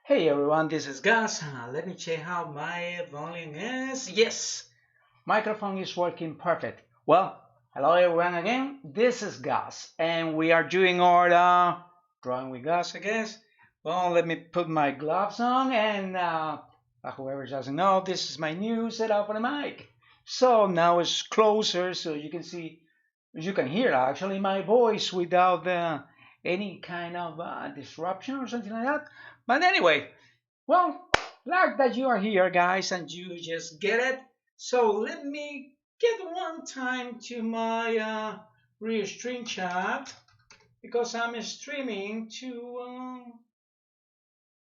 Hey everyone, this is Gus. Let me check how my volume is. Yes, microphone is working perfect. Well, hello everyone again. This is Gus, and we are doing our drawing with Gus, I guess. Well, let me put my gloves on, and whoever doesn't know, this is my new setup for the mic. So now it's closer, so you can see, you can hear actually my voice without any kind of disruption or something like that. But anyway, well, glad that you are here, guys, and you just get it. So let me get one time to my real stream chat because I'm streaming to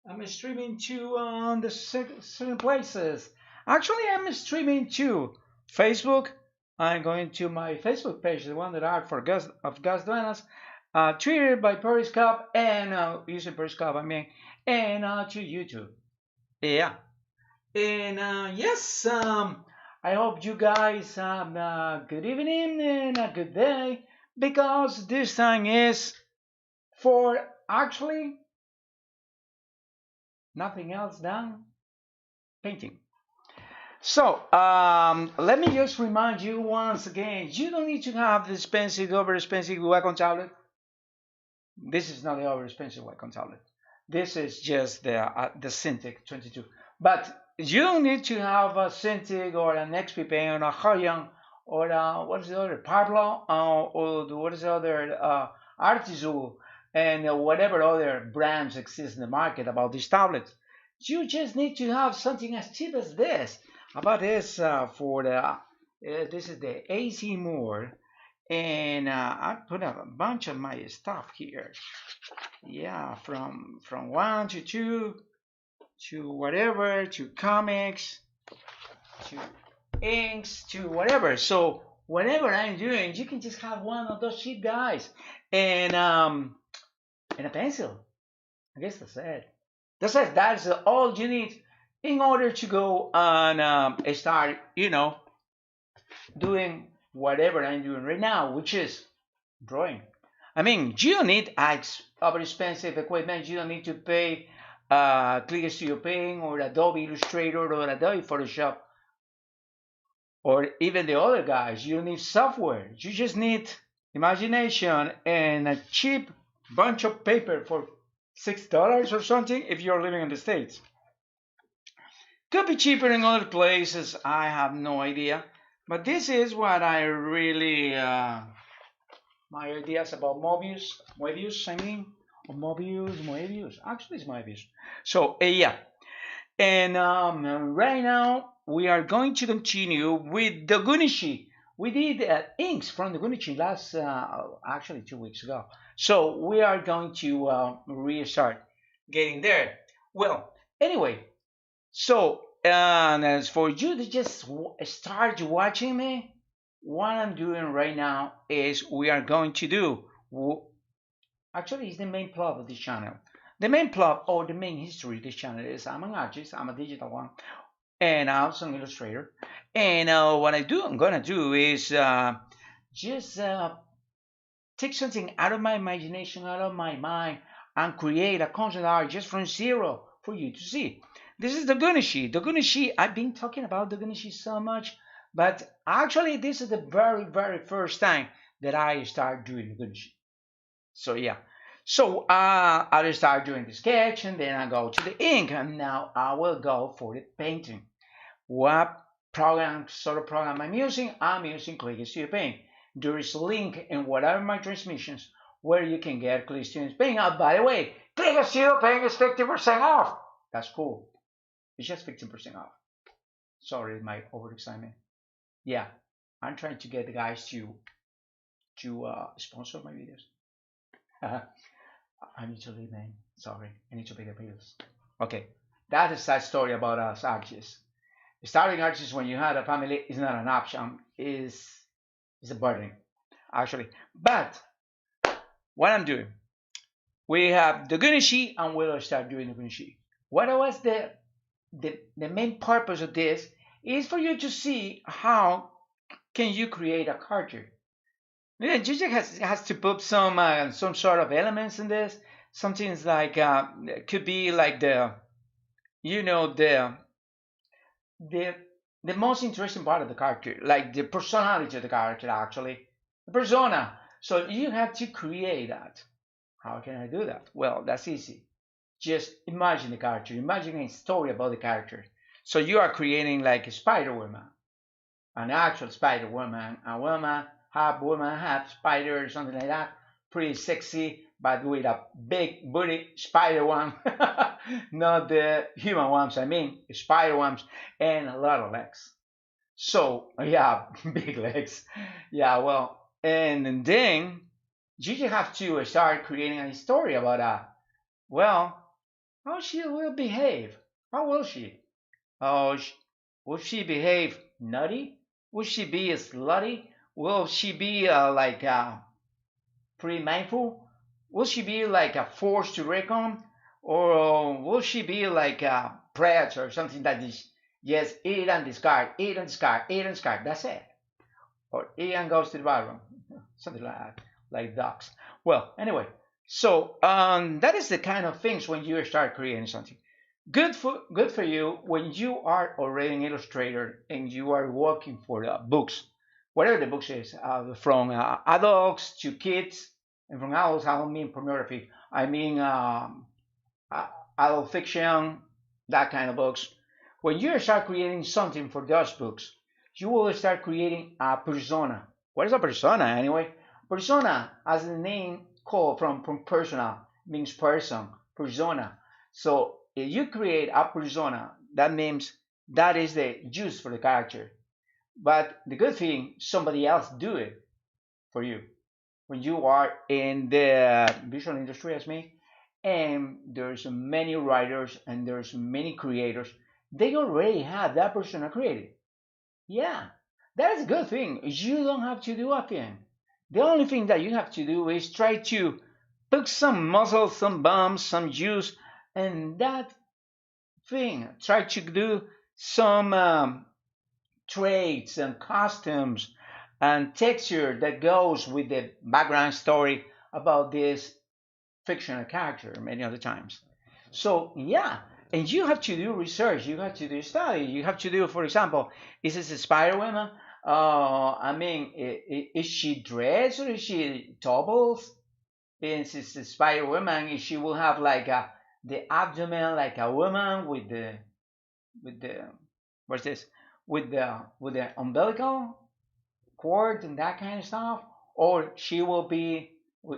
the certain places. Actually, I'm streaming to Facebook. I'm going to my Facebook page, the one that I for Gus of Gus Duenas, Twitter by Periscope, and using Periscope, I mean, and to YouTube. Yeah. And yes, I hope you guys have a good evening and a good day because this time is for actually nothing else than painting. So let me just remind you once again, you don't need to have the expensive, over expensive Wacom tablet. This is not the over expensive Wacom tablet. This is just the Cintiq 22. But you don't need to have a Cintiq or an XP Paint or a Huion or what is the other Pablo or what is the other Artizu and whatever other brands exist in the market about these tablets. You just need to have something as cheap as this. How about this for the this is the AC Moore, and I put a bunch of my stuff here. Yeah, from one to two to whatever to comics to inks to whatever. So whatever I'm doing, you can just have one of those cheap guys and a pencil. I guess that's it. That's all you need in order to go and start, doing whatever I'm doing right now, which is drawing. I mean, you don't need over expensive equipment. You don't need to pay Clipstudiopaint or Adobe Illustrator or Adobe Photoshop or even the other guys. You don't need software. You just need imagination and a cheap bunch of paper for $6 or something if you're living in the States. Could be cheaper in other places. I have no idea. But this is what I really my ideas about Mobius, I mean, or Mobius. Actually, it's Mobius. So, yeah. And right now, we are going to continue with Dogunishi. We did inks from Dogunishi last, actually 2 weeks ago. So, we are going to restart getting there. Well, anyway, so, and as for you to just start watching me, what I'm doing right now is we are going to do, actually it's the main plot of this channel. The main plot or the main history of this channel is I'm an artist, I'm a digital one, and I'm also an illustrator. And what I'm gonna do is just take something out of my imagination, out of my mind, and create a concept art just from zero for you to see. This is Dogunishi. Dogunishi, I've been talking about Dogunishi so much, but actually this is the very, very first time that I start doing Dogunishi. So yeah. So I'll start doing the sketch and then I go to the ink and now I will go for the painting. What sort of program I'm using? I'm using Clipstudiopaint. There is a link in whatever my transmissions where you can get Clipstudiopaint. Oh, by the way, Clipstudiopaint is 50% off. That's cool. It's just 15% off. Sorry, my overexcitement. Yeah, I'm trying to get the guys to sponsor my videos. I need to leave, man. Sorry, I need to pay the bills. Okay, that is a sad story about us artists. Starting artists when you have a family is not an option. Is a burden, actually. But what I'm doing, we have the Dogunishi, and we'll start doing the Dogunishi. What was the main purpose of this is for you to see how can you create a character. Yeah, Jujik has to put some sort of elements in this. Something like could be like you know, the the most interesting part of the character, like the personality of the character, actually, the persona. So you have to create that. How can I do that? Well, that's easy. Just imagine the character. Imagine a story about the character. So you are creating like a Spider-Woman, an actual Spider-Woman, a woman, half spider, or something like that. Pretty sexy, but with a big booty spider one, not the human ones. I mean, spider ones, and a lot of legs. So yeah, big legs. Yeah, well, and then you just have to start creating a story about well, how she will behave. How will she? Oh, will she behave nutty? Will she be slutty? Will she be like pretty mindful? Will she be like a force to reckon? Or will she be like a predator or something that is just eat and discard, eat and discard, eat and discard? That's it. Or eat and goes to the bathroom. Something like that, like ducks. Well, anyway, so that is the kind of things when you start creating something. Good for you when you are already an illustrator and you are working for the books, whatever the books is, from adults to kids, and from adults I don't mean pornography, I mean adult fiction, that kind of books. When you start creating something for those books, you will start creating a persona. What is a persona anyway? Persona, as the name called from persona, means person, persona. So if you create a persona, that means that is the use for the character. But the good thing, somebody else do it for you. When you are in the visual industry as me, and there's many writers and there's many creators, they already have that persona created. Yeah, that is a good thing. You don't have to do a thing. The only thing that you have to do is try to put some muscle, some bumps, some juice, and that thing. Try to do some traits and costumes and texture that goes with the background story about this fictional character many other times. So yeah, and you have to do research, you have to do study, you have to do, for example, is this a Spider Woman? I mean, is she dressed or is she doubles? Is this a Spider Woman? She will have like the abdomen like a woman with the what's this with the umbilical cord and that kind of stuff, or she will be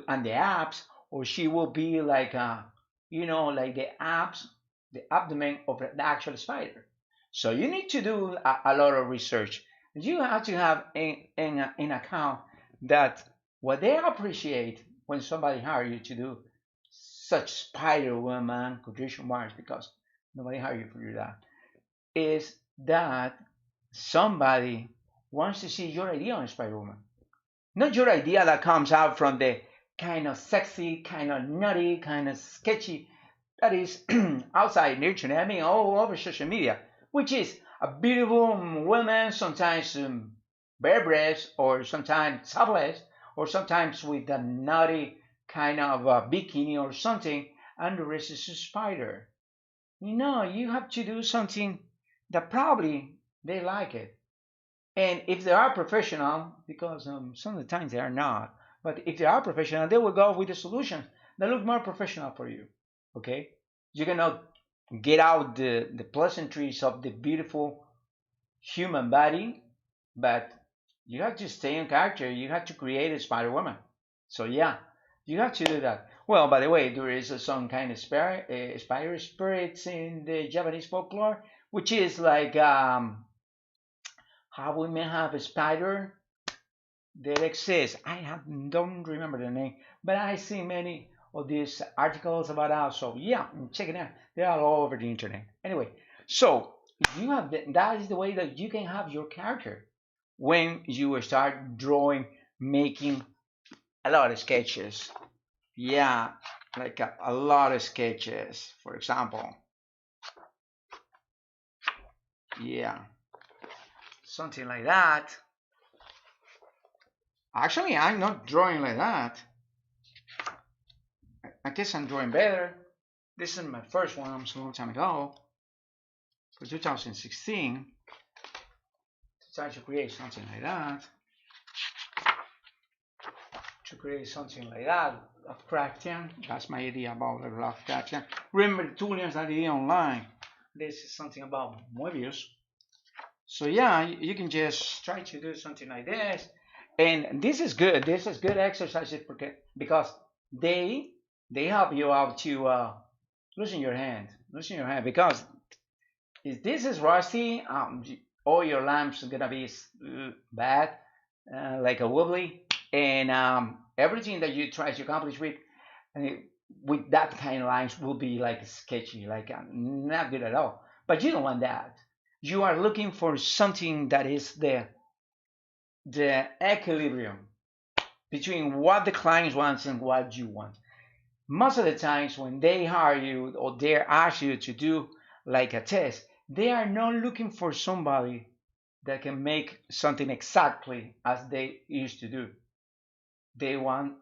on the abs, or she will be like like the abs, the abdomen of the actual spider. So you need to do a lot of research. You have to have in account that what they appreciate when somebody hires you to do such Spider Woman quotation marks, because nobody hired you for that, is that somebody wants to see your idea on Spider Woman. Not your idea that comes out from the kind of sexy, kind of nutty, kind of sketchy that is outside the internet, I mean, all over social media, which is a beautiful woman, sometimes bare breasts, or sometimes topless, or sometimes with a nutty kind of bikini or something, and the rest is a spider. You have to do something that probably they like it. And if they are professional, because some of the times they are not, but if they are professional, they will go with the solutions that look more professional for you. Okay? You cannot get out the pleasantries of the beautiful human body, but you have to stay in character. You have to create a Spider Woman. So yeah, you have to do that. Well, by the way, there is some kind of spider spirits in the Japanese folklore, which is like how we may have a spider that exists. Don't remember the name, but I see many of these articles about that. So yeah, check it out. They're all over the internet. Anyway, so you have that is the way that you can have your character when you start drawing, making a lot of sketches. Yeah, like a lot of sketches, for example. Yeah, something like that. Actually, I'm not drawing like that. I guess I'm drawing better. This is my first one, a long time ago. for 2016, to try to create something like that. To create something like that of crafting. That's my idea about the love crafting. Remember the tutorials that I did online. This is something about Mobius. So yeah, you can just try to do something like this. And this is good. This is good exercises because they help you out to loosen your hand. Loosen your hand because if this is rusty, all your lamps are gonna be bad, like a wobbly, and everything that you try to accomplish with that kind of lines will be like sketchy, like not good at all. But you don't want that. You are looking for something that is the equilibrium between what the client wants and what you want. Most of the times when they hire you or they ask you to do like a test, they are not looking for somebody that can make something exactly as they used to do. They want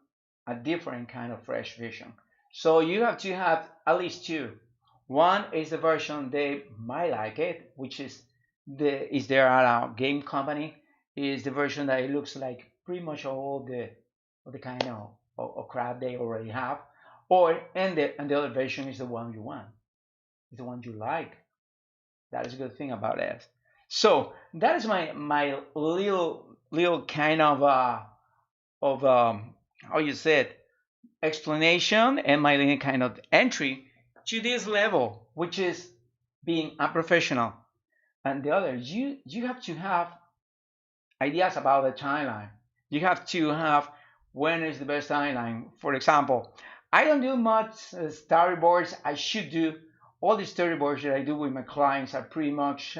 a different kind of fresh vision. So you have to have at least two. One is the version they might like it, which is there a game company, is the version that it looks like pretty much all the kind of crap they already have. Or and the other version is the one you want, the one you like. That is a good thing about it. So that is my little kind of how you said explanation and my little kind of entry to this level, which is being a professional. And the other, you have to have ideas about the timeline. You have to have when is the best timeline. For example, I don't do much storyboards. I should do all the storyboards that I do with my clients are pretty much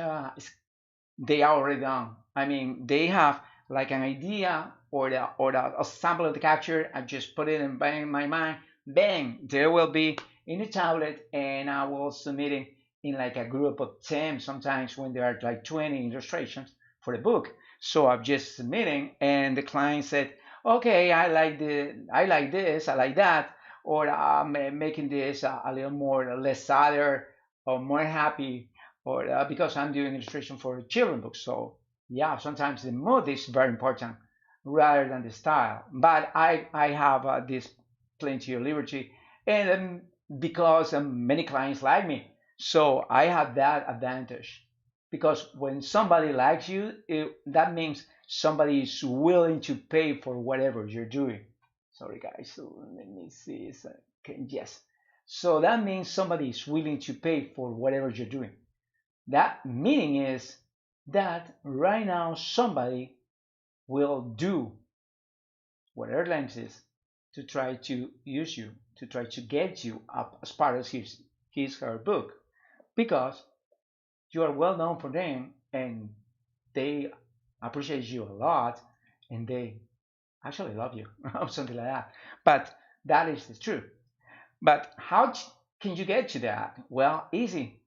they are already done. I mean, they have like an idea or a sample of the capture. I just put it in my mind. Bang! There will be in the tablet, and I will submit it in like a group of 10. Sometimes when there are like 20 illustrations for the book. So I'm just submitting, and the client said, "Okay, I like this, I like that." Or I'm making this a little more less sadder or more happy, or because I'm doing illustration for children books. So yeah, sometimes the mood is very important rather than the style. But I have this plenty of liberty, and because many clients like me, so I have that advantage. Because when somebody likes you, that means somebody is willing to pay for whatever you're doing. Sorry guys, so let me see. Okay, yes. So that means somebody is willing to pay for whatever you're doing. That meaning is that right now somebody will do whatever length is to try to use you, to try to get you up as part of his her book, because you are well known for them and they appreciate you a lot and they actually love you or something like that. But that is the truth. But how can you get to that? Well, easy.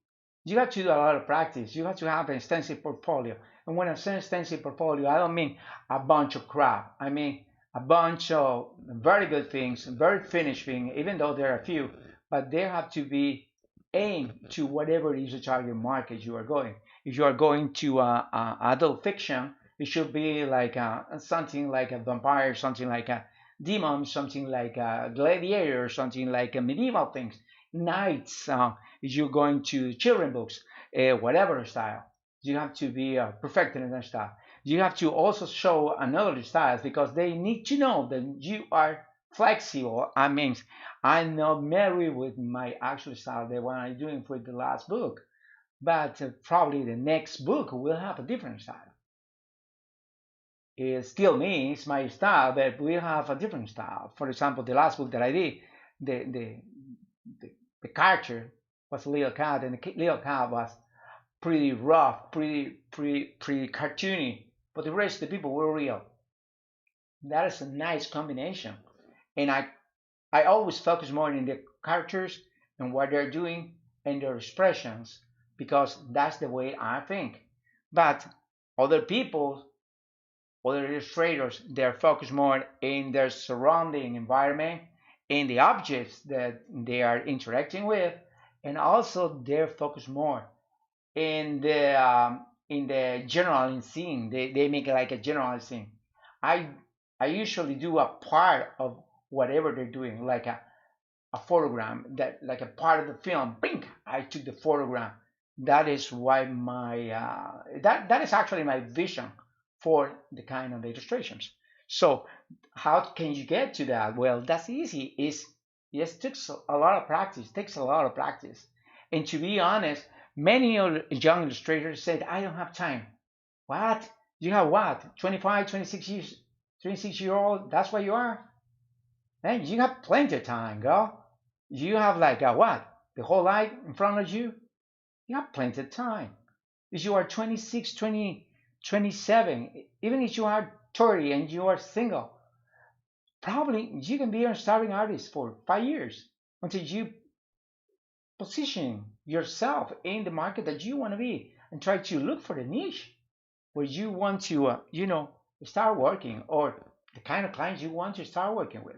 You have to do a lot of practice. You have to have an extensive portfolio. And when I say extensive portfolio, I don't mean a bunch of crap. I mean a bunch of very good things, very finished things, even though there are a few, but they have to be aimed to whatever is the target market you are going. If you are going to adult fiction, it should be like something like a vampire, something like a demon, something like a gladiator, something like a medieval things. Knights, if you're going to children books, whatever style, you have to be perfected in that style. You have to also show another styles because they need to know that you are flexible. I mean, I'm not married with my actual style, the one I'm doing for the last book, but probably the next book will have a different style. It still me, it's my style, but we'll have a different style. For example, the last book that I did, the the the character was a little cat, and the little cat was pretty rough, pretty cartoony, but the rest of the people were real. That is a nice combination, and I always focus more on the characters and what they're doing and their expressions because that's the way I think. But other people, other illustrators, they're focused more in their surrounding environment, in the objects that they are interacting with, and also they're focused more in the general scene. They make it like a general scene. I I usually do a part of whatever they're doing, like a photogram, that like a part of the film. Bing! I took the photogram. That is why my that is actually my vision for the kind of illustrations. So how can you get to that? Well, that's easy. Is yes, it takes a lot of practice. It takes a lot of practice. And to be honest, many young illustrators said, "I don't have time." What? You have what? 25, 26 years, 26-year-old? That's what you are? Man, you have plenty of time, girl. You have like a what? The whole life in front of you? You have plenty of time. If you are 26, 20, 27, even if you are 30 and you are single, probably you can be a starving artist for 5 years until you position yourself in the market that you want to be and try to look for the niche where you want to, start working, or the kind of clients you want to start working with.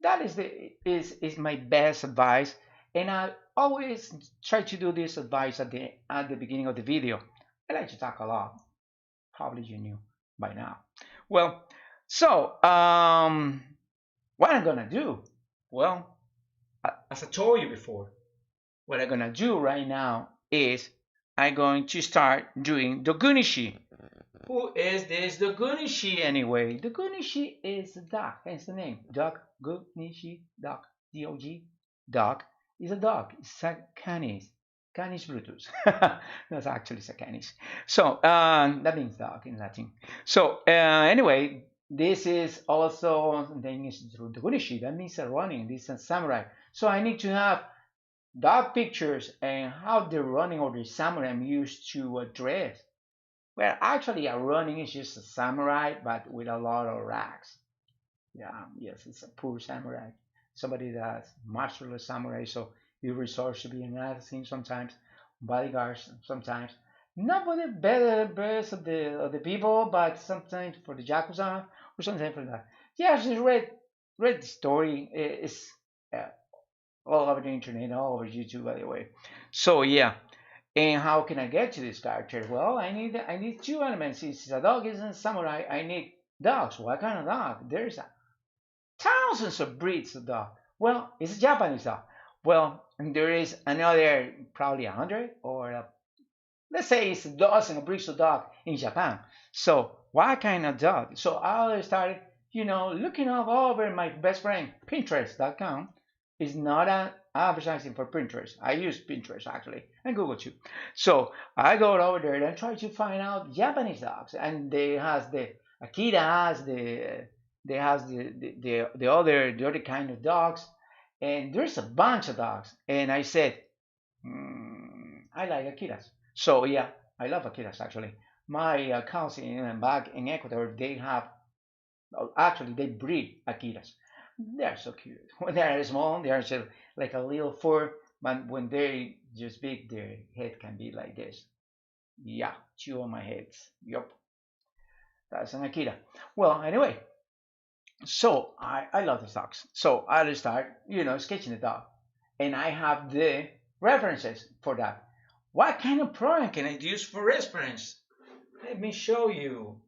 That is my best advice, and I always try to do this advice at the beginning of the video. I like to talk a lot. Probably you knew by now. Well, so what I'm gonna do? Well, as I told you before, what I'm gonna do right now is I'm going to start doing Dogunishi. Who is this Dogunishi anyway? Dogunishi is a dog, hence the name. Dogunishi, dog, D-O-G. Dog is a dog. It's a canis. Canis brutus. That's actually a canis. So that means dog in Latin. So anyway, this is also the English Dogunishi. That means a Ronin. This is a samurai. So I need to have dog pictures and how the Ronin or the samurai used to dress. Well, actually, a Ronin is just a samurai, but with a lot of rags. Yeah, yes, it's a poor samurai. Somebody that's masterless samurai, so you resort to be an assassin sometimes, bodyguards sometimes. Not for the best of the people, but sometimes for the yakuza or sometimes for that. Yeah, I just read the story. It's uh, all over the internet, all over YouTube, by the way. So yeah, and how can I get to this character? Well, I need two elements. Since a dog isn't a samurai, I need dogs. What kind of dog? There's thousands of breeds of dog. Well, it's a Japanese dog. Well, and there is another probably 100 or let's say it's a dozen breeds of dog in Japan. So what kind of dog? So I started, looking up over my best friend Pinterest.com. Is not an advertising for Pinterest. I use Pinterest actually and Google too. So I go over there and try to find out Japanese dogs, and they has the Akitas, they has the other kind of dogs, and there's a bunch of dogs. And I said, I like Akitas. So yeah, I love Akitas actually. My cousin back in Ecuador, they have actually they breed Akitas. They're so cute. When they're small, they're just like a little fur, but when they just big, their head can be like this. Yeah, two of my heads. Yup, that's an Akita. Well, anyway, so I love the dogs. So I'll start, sketching the dog, and I have the references for that. What kind of program can I use for reference? Let me show you.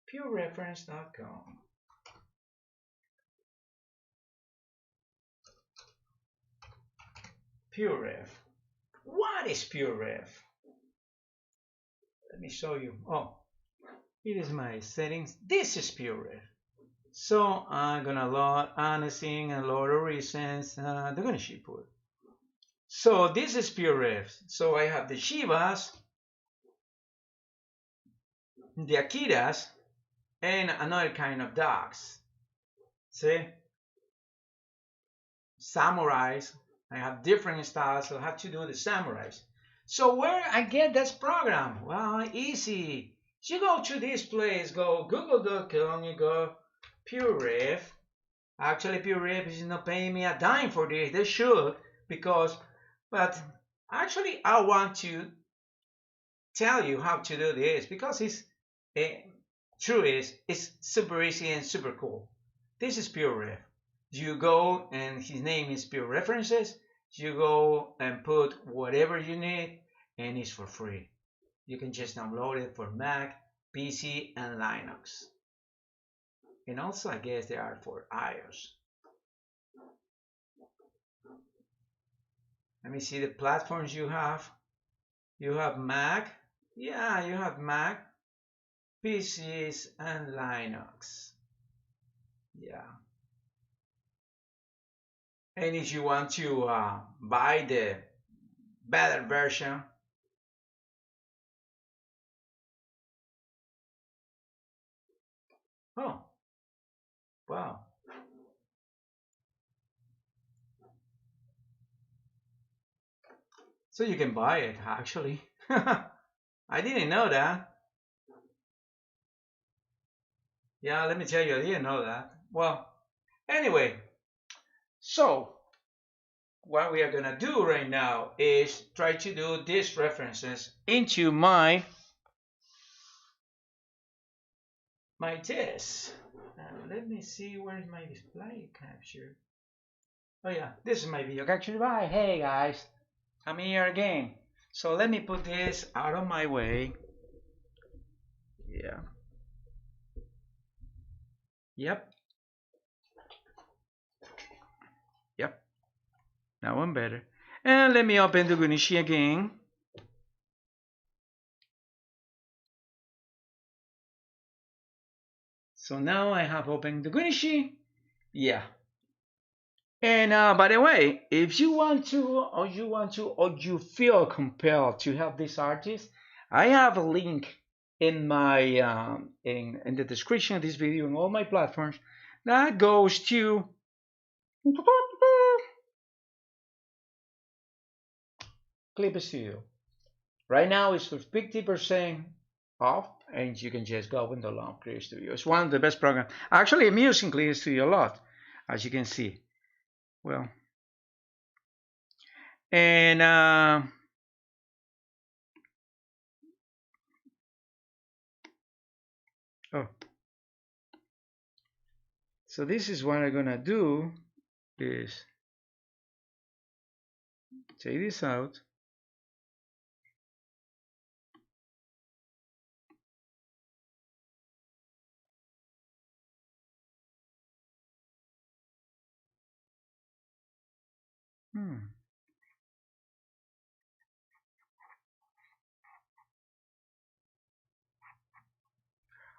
PureReference.com. PureRef. What is PureRef? Let me show you. Oh, here is my settings. This is PureRef. So I'm gonna load anything and load of reasons. They're gonna ship it. So this is PureRef. So I have the Shivas, the Akitas, and another kind of dogs. See? Samurais. I have different styles, so I have to do the samurais. So where I get this program? Well, easy. You go to this place, go google.com, you go PureRef. Actually, PureRef is not paying me a dime for this. They should, but actually I want to tell you how to do this because it's super easy and super cool. This is PureRef. You go and his name is Pure References. You go and put whatever you need, and it's for free. You can just download it for Mac, PC, and Linux. And also, I guess they are for iOS. Let me see the platforms you have. You have Mac. Yeah, you have Mac, PCs, and Linux. Yeah. And if you want to buy the better version, oh, wow. So you can buy it actually. I didn't know that. Yeah, let me tell you, I didn't know that. Well, anyway, so what we are gonna do right now is try to do these references into my test. Let me see where is my display capture. Oh yeah, this is my video capture device. Hey guys, I'm here again. So let me put this out of my way. Yeah. Yep. Yep. Now I'm better. And let me open Dogunishi again. So now I have opened Dogunishi. Yeah. And by the way, if you want to, or you feel compelled to help this artist, I have a link in my in the description of this video on all my platforms that goes to Clip Studio. Right now it's for 50% off, and you can just go and download Clip Studio. It's one of the best programs. Actually, I'm using Clip Studio a lot, as you can see. Well, and oh, so this is what I'm gonna do is take this out.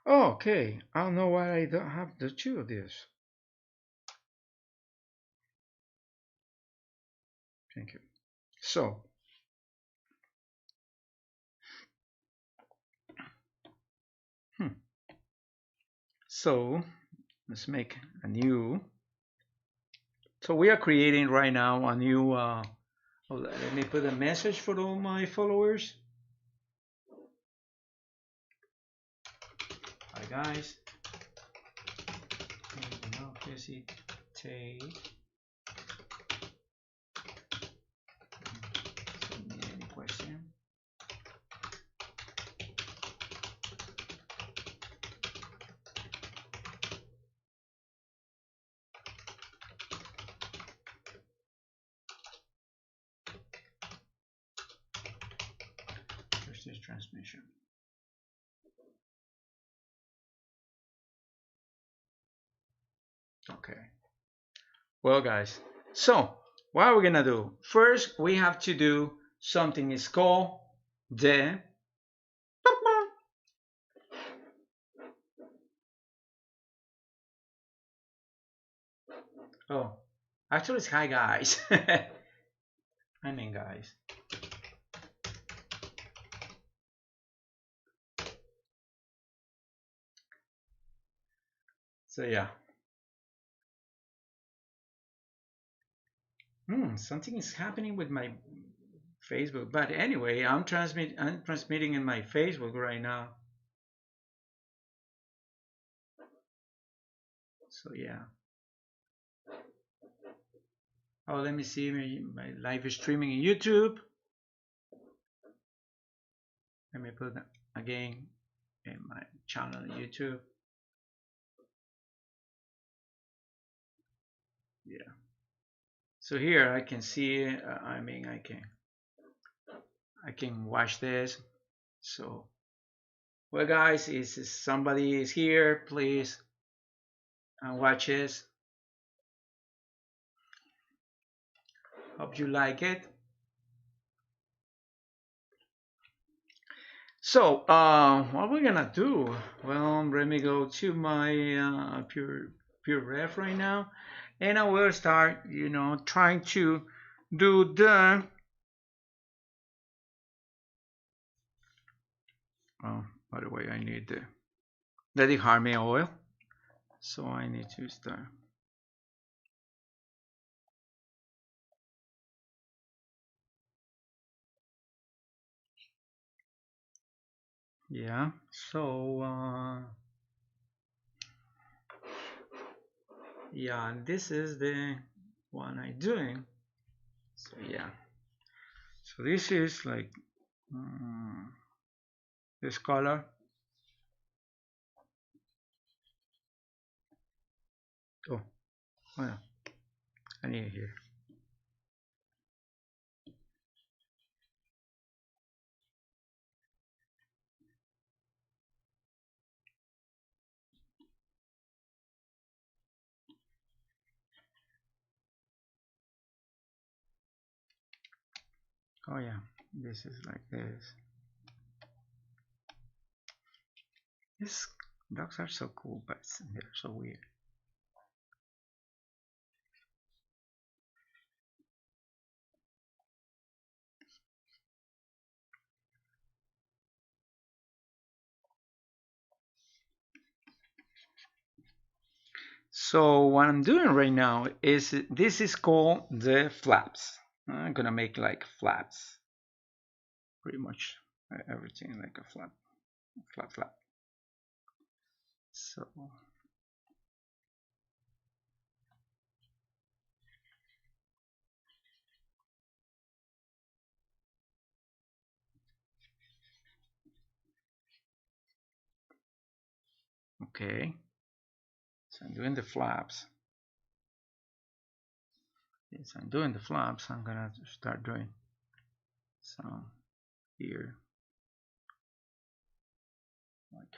Oh, okay, I don't know why I don't have the two of this. Thank you. So, so let's make a new. So we are creating right now a new. Let me put a message for all my followers. Hi guys. Hesitate. Send me any question. There's this transmission. Okay. Well, guys, so what are we gonna do? First, we have to do something is called the oh, actually it's hi guys. I mean guys. So yeah. Something is happening with my Facebook, but anyway, I'm transmitting in my Facebook right now. So yeah. Oh, let me see my live streaming in YouTube. Let me put that again in my channel on YouTube. Yeah. So here I can see. I mean, I can. I can watch this. So, well, guys, if somebody is here, please watch this. Hope you like it. So, what we're gonna do? Well, let me go to my pure ref right now, and I will start, trying to do the. Oh, by the way, I need the Lady Harmony oil, so I need to start. Yeah. So, yeah, this is the one I'm doing. So yeah. So this is like this color. Oh, well, I need it here. Oh yeah, this is like this. These dogs are so cool, but they're so weird. So what I'm doing right now is this is called the flaps. I'm gonna make like flaps, pretty much everything like a flap, flap. So okay, so I'm doing the flaps. Yes, I'm doing the flaps. I'm gonna start doing some here, like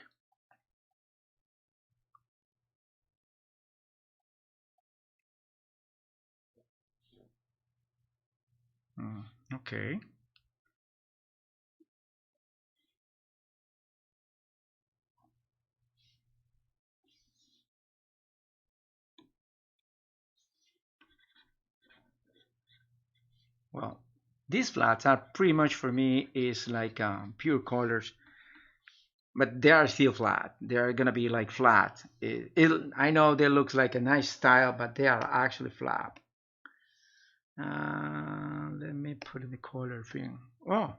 okay. Well, these flats are pretty much for me is like pure colors, but they are still flat. They are gonna be like flat. I know they look like a nice style, but they are actually flat. Let me put in the color thing. Oh,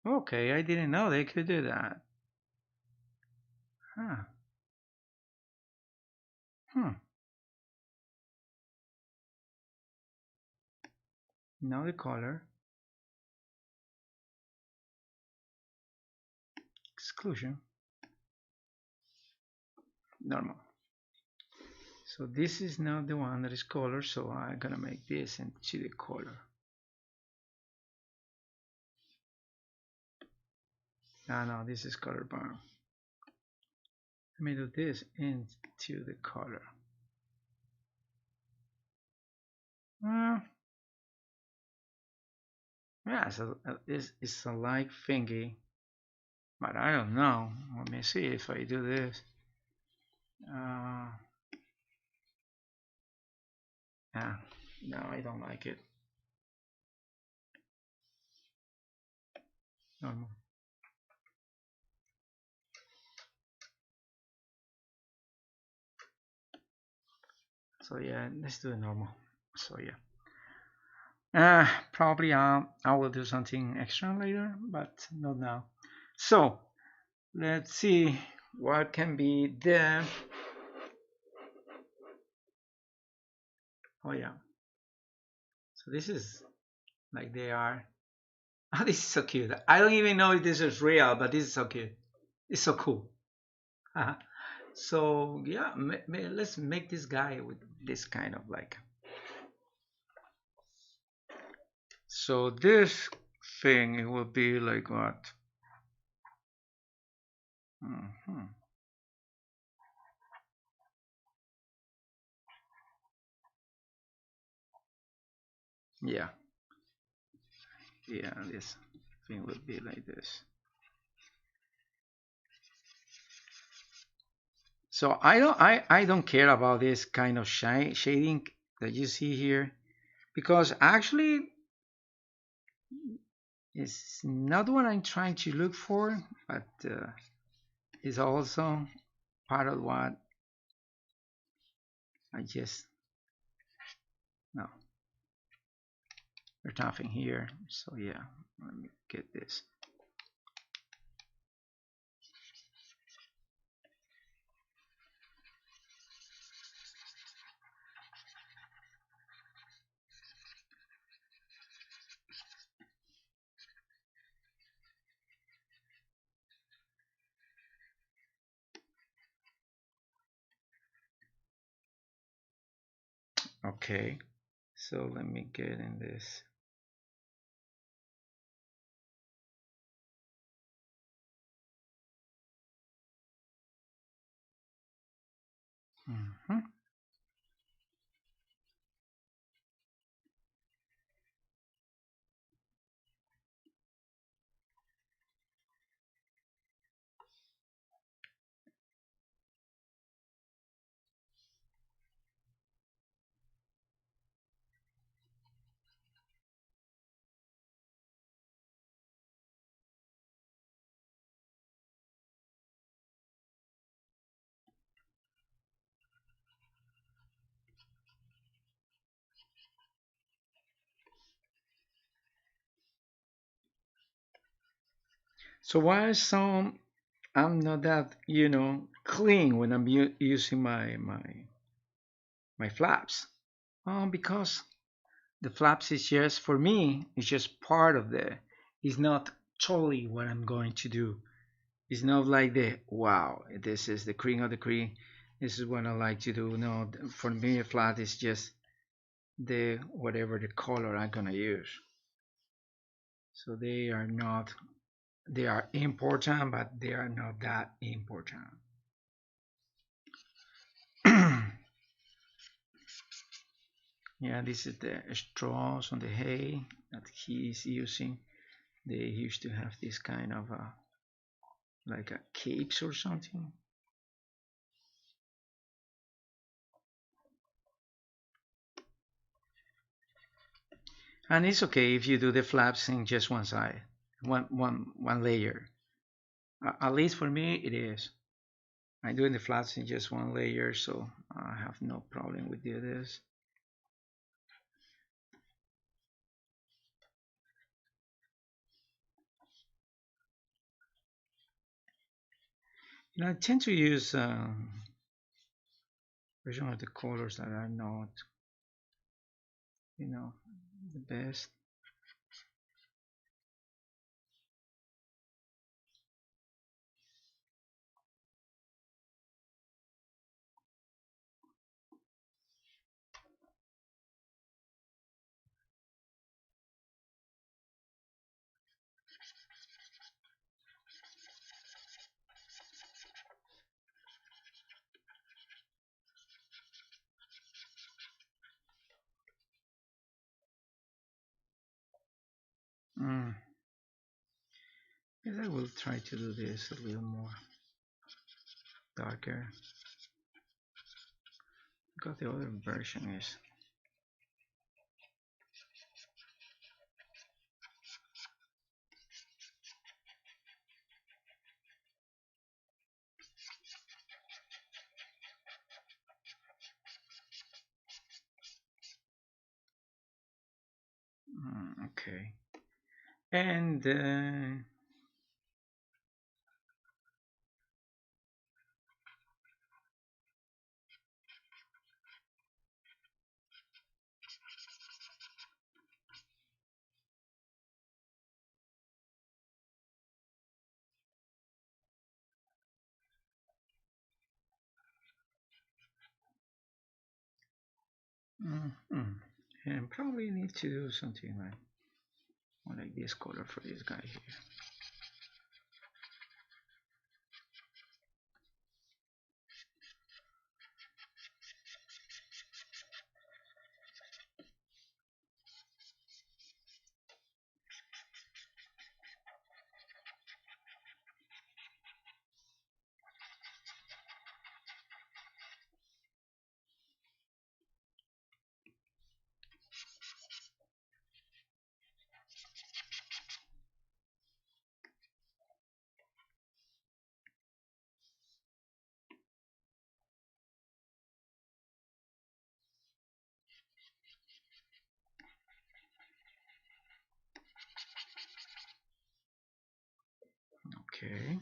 okay. I didn't know they could do that. Huh. Hmm. Now the color exclusion normal. So this is now the one that is color. So I'm gonna make this into the color. No, this is color bar. Let me do this into the color. Yeah, so it's a like thingy, but I don't know. Let me see if I do this. Uh, yeah, no, I don't like it. Normal. So yeah, let's do it normal. So yeah. Probably I will do something extra later, but not now. So let's see what can be the. Oh yeah. So this is like they are. Oh, this is so cute. I don't even know if this is real, but this is so cute. It's so cool. So yeah, let's make this guy with this kind of like. So this thing, it will be like what? Mhm. Yeah, yeah, this thing will be like this. So I don't care about this kind of shading that you see here, because actually it's not what I'm trying to look for, but it's also part of what I just, no, there's nothing here. So yeah, let me get this. Okay, so let me get in this. Mhm. So why some I'm not that, clean when I'm using my flaps? Because the flaps is just, for me, it's just part of it's not totally what I'm going to do. It's not like wow, this is the cream of the cream. This is what I like to do. No, for me, a flat is just whatever the color I'm gonna use. So they are important, but they are not that important. Yeah, this is the straws on the hay that he's using. They used to have this kind of like a capes or something. And it's okay if you do the flaps in just one side, one layer. At least for me, it is. I'm doing the flaps in just one layer, so I have no problem with this. I tend to use version of the colors that are not, you know, the best. Mm. Yes, I will try to do this a little more darker, because the other version is. Okay. And mhm. And probably need to do something like I like this color for this guy here. Okay.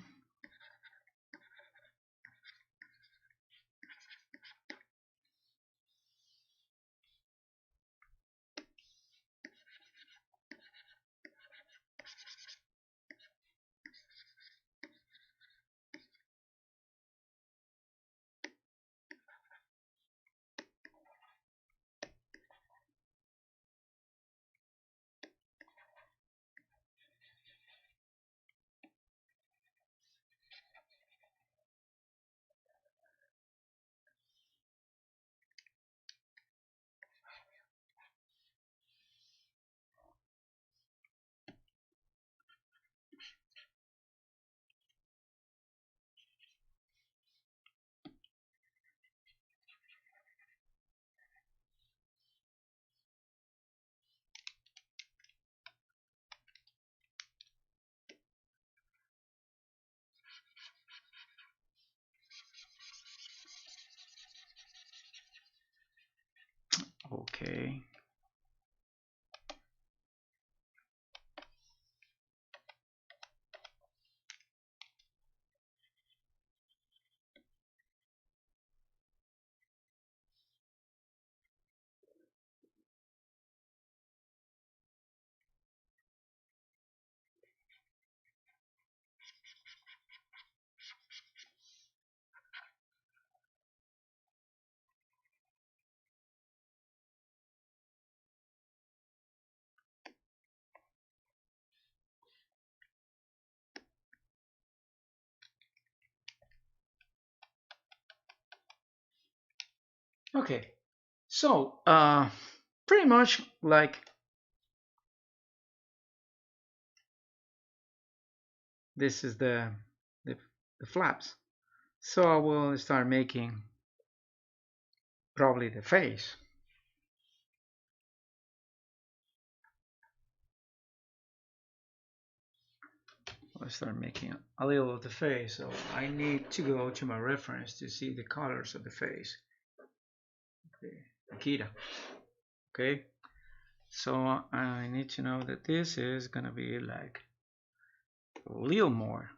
Okay. Okay. So, pretty much like this is the, the flaps. So I will start making probably the face. I'll start making a little of the face. So I need to go to my reference to see the colors of the face. Okay. Akira. Okay. So I need to know that this is gonna be like a little more.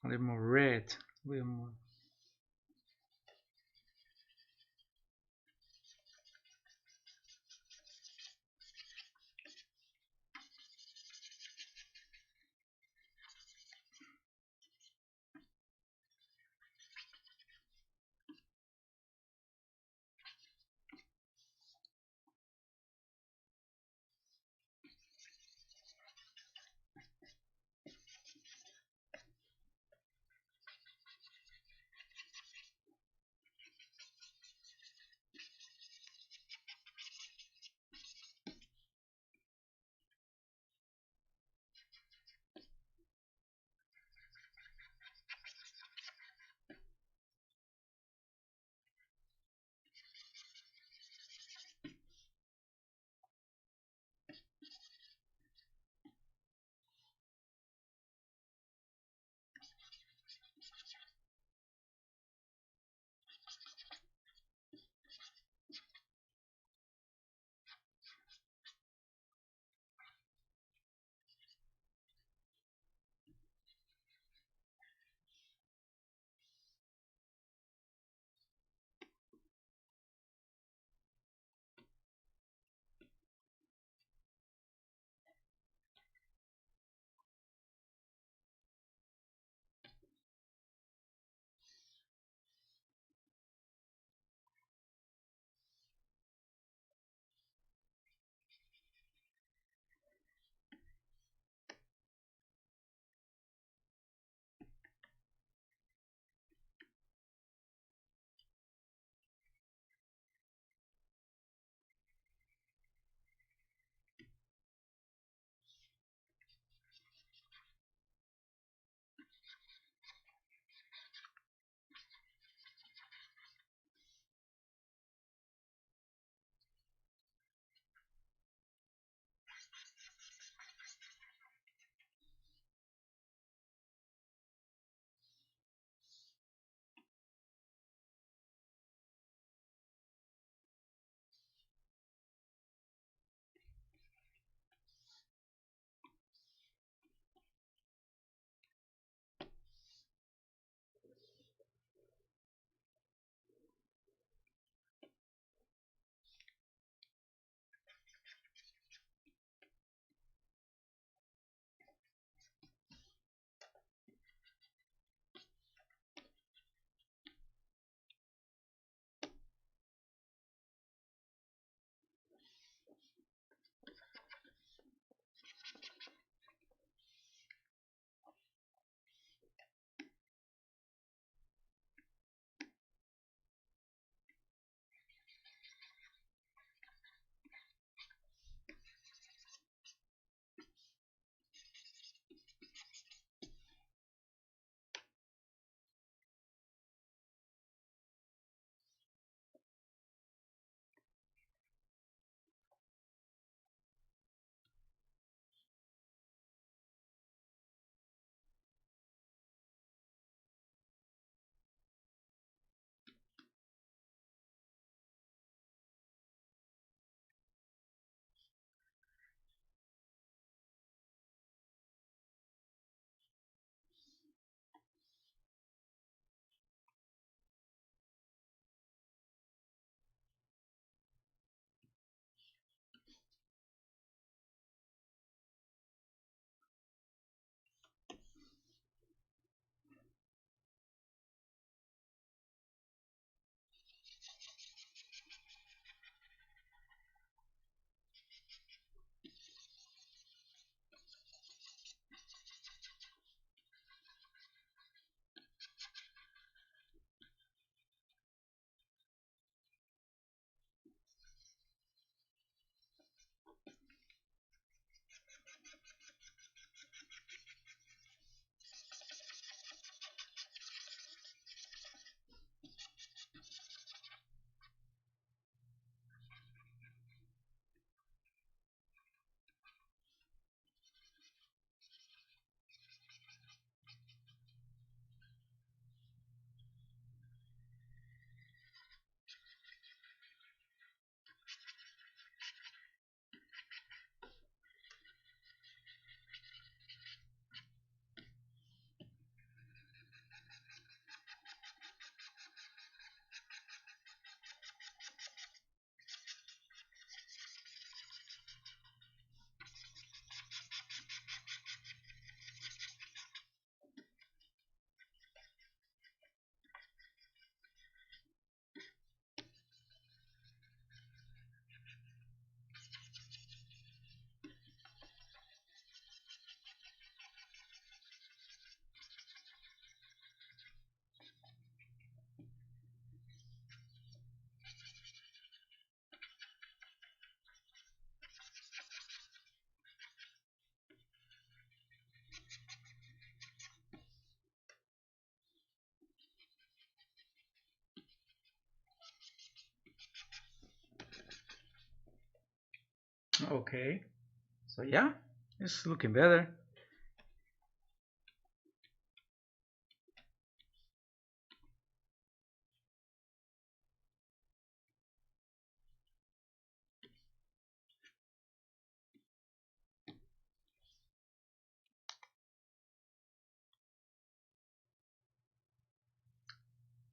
A little more red. A little more. Okay. So yeah, it's looking better.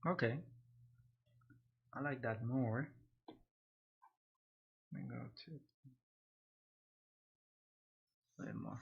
Okay. I like that more. Let me go to a little more.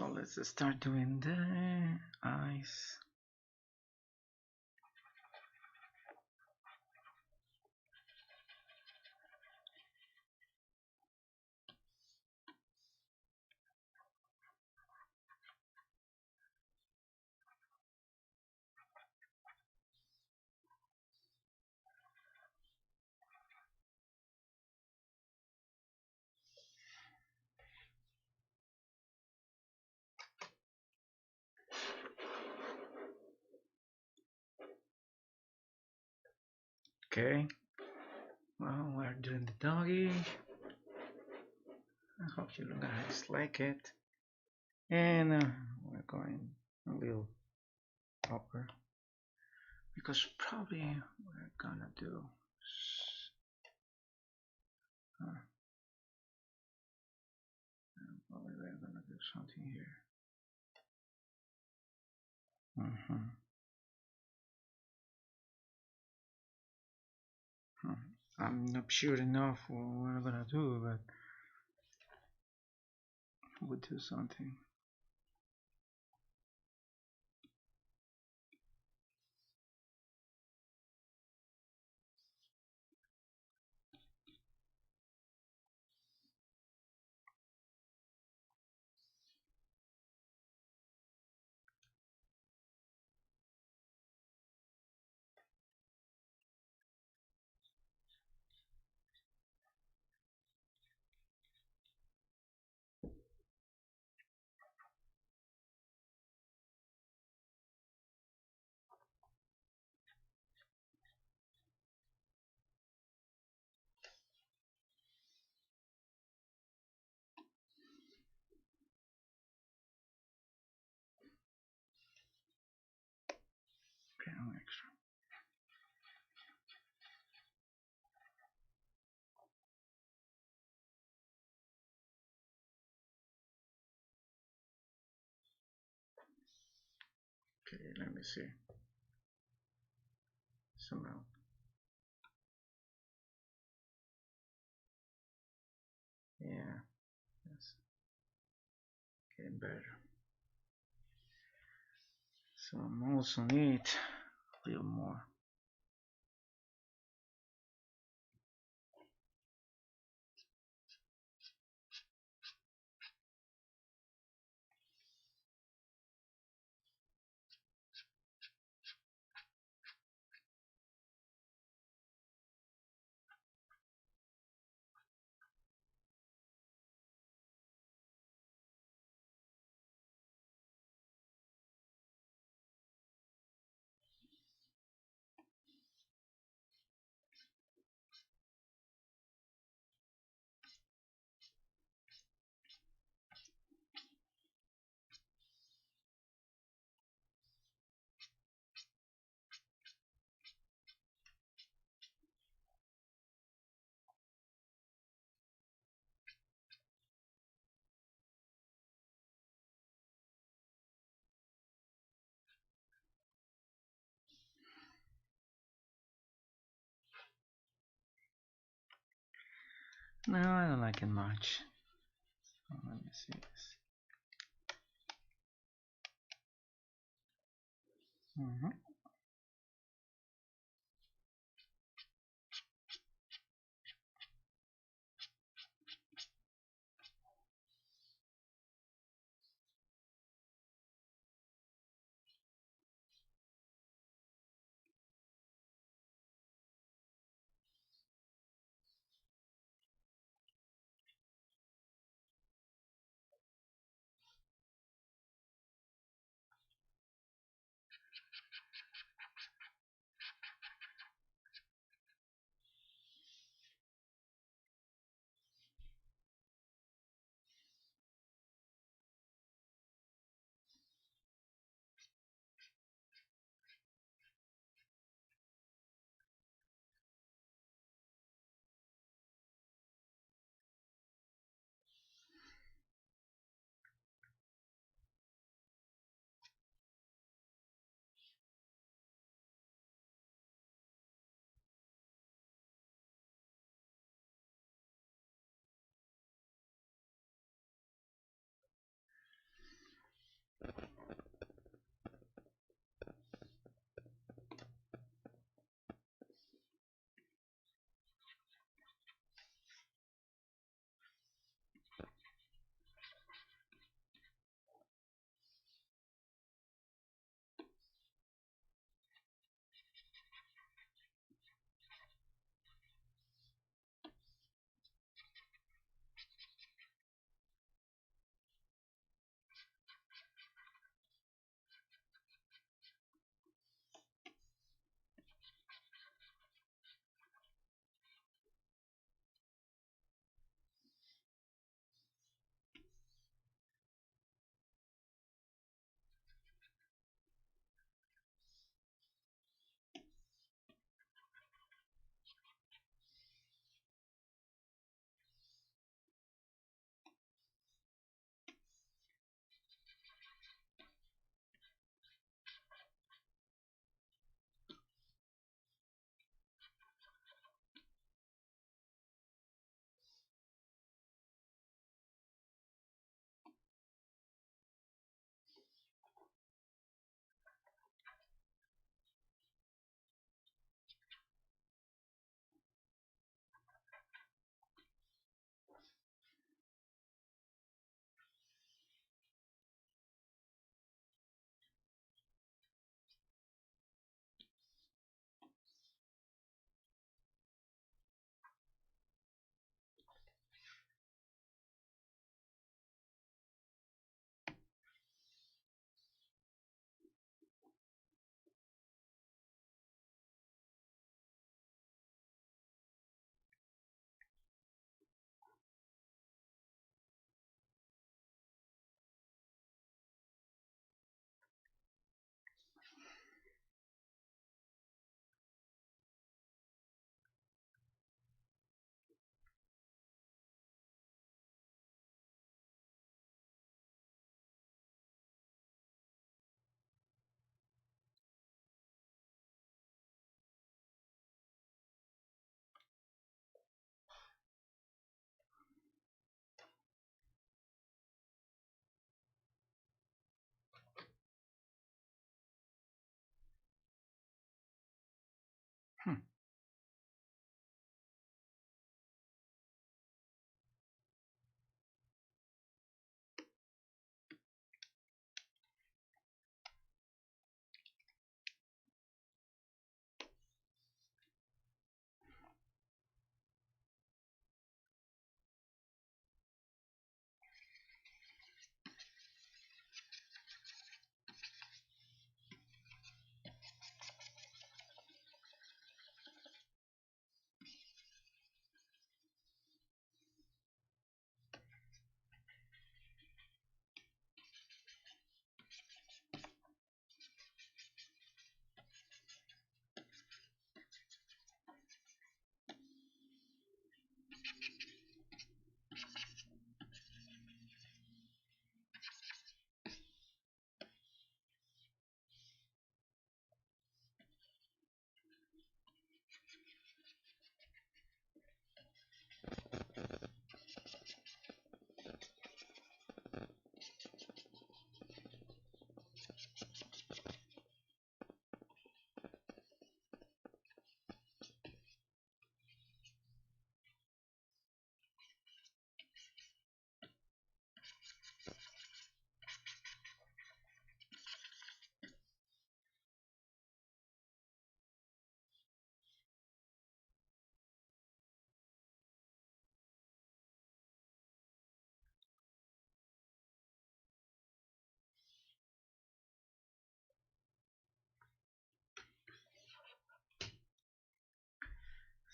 So let's start doing the eyes. Okay, well, we're doing the doggy. I hope you guys like it. And we're going a little upper because probably we're gonna do probably we're gonna do something here. I'm not sure enough what we're gonna do, but we'll do something. Okay, no extra. Okay, let me see. Somehow. Yeah, that's getting better. So I'm also need a little more. No, I don't like it much. So let me see this.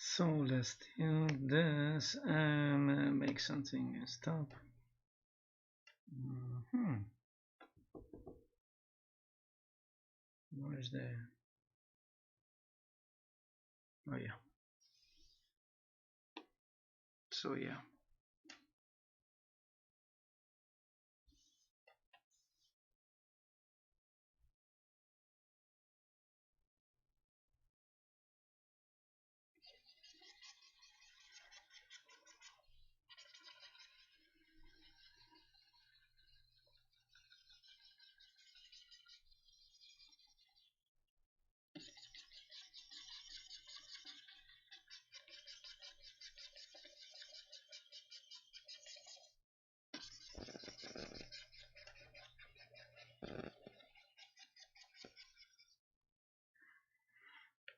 So let's do this and make something stop. Where's the? Oh yeah. So yeah.